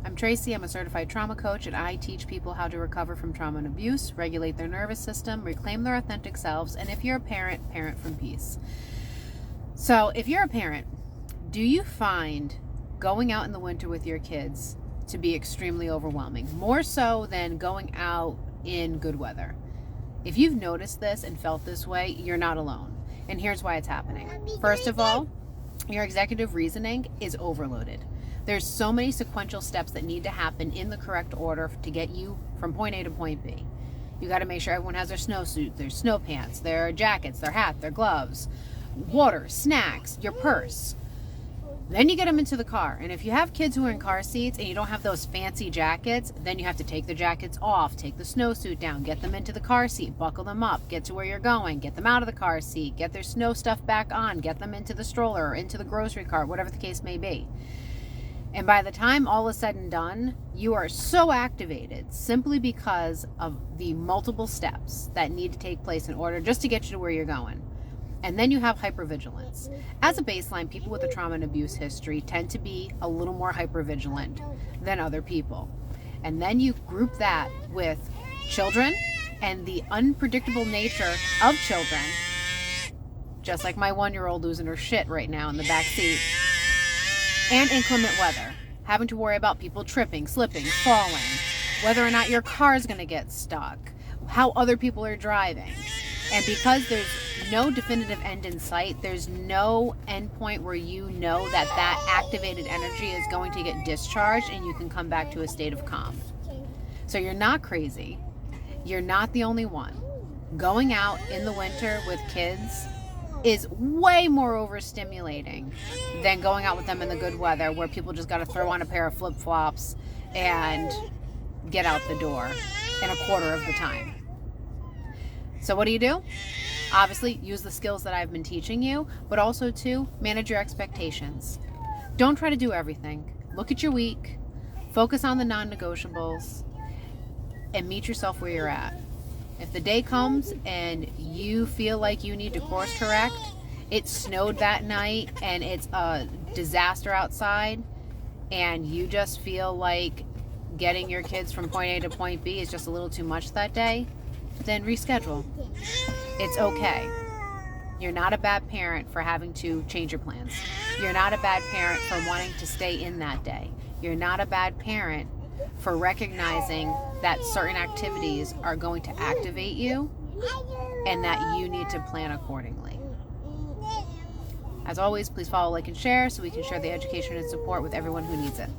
I'm Tracy. I'm a certified trauma coach, and I teach people how to recover from trauma and abuse, regulate their nervous system, reclaim their authentic selves, and if you're a parent, parent from peace. So if you're a parent, do you find going out in the winter with your kids to be extremely overwhelming, more so than going out in good weather? If you've noticed this and felt this way, you're not alone. And here's why it's happening. First of all, your executive reasoning is overloaded. There's so many sequential steps that need to happen in the correct order to get you from point A to point B. You got to make sure everyone has their snowsuit, their snow pants, their jackets, their hat, their gloves, water, snacks, your purse. Then you get them into the car. And if you have kids who are in car seats and you don't have those fancy jackets, then you have to take the jackets off, take the snowsuit down, get them into the car seat, buckle them up, get to where you're going, get them out of the car seat, get their snow stuff back on, get them into the stroller or into the grocery cart, whatever the case may be. And by the time all is said and done, you are so activated simply because of the multiple steps that need to take place in order just to get you to where you're going. And then you have hypervigilance. As a baseline, people with a trauma and abuse history tend to be a little more hypervigilant than other people. And then you group that with children and the unpredictable nature of children, just like my 1-year-old losing her shit right now in the back seat, and inclement weather, having to worry about people tripping, slipping, falling, whether or not your car is going to get stuck, how other people are driving. And because there's no definitive end in sight, there's no end point where you know that activated energy is going to get discharged and you can come back to a state of calm. So you're not crazy. You're not the only one. Going out in the winter with kids is way more overstimulating than going out with them in the good weather where people just got to throw on a pair of flip-flops and get out the door in a quarter of the time. So what do? Obviously, use the skills that I've been teaching you, but also to manage your expectations. Don't try to do everything. Look at your week, focus on the non-negotiables, and meet yourself where you're at. If the day comes and you feel like you need to course correct, it snowed that night and it's a disaster outside, and you just feel like getting your kids from point A to point B is just a little too much that day, then reschedule. It's okay. You're not a bad parent for having to change your plans. You're not a bad parent for wanting to stay in that day. You're not a bad parent for recognizing that certain activities are going to activate you and that you need to plan accordingly. As always, please follow, like, and share so we can share the education and support with everyone who needs it.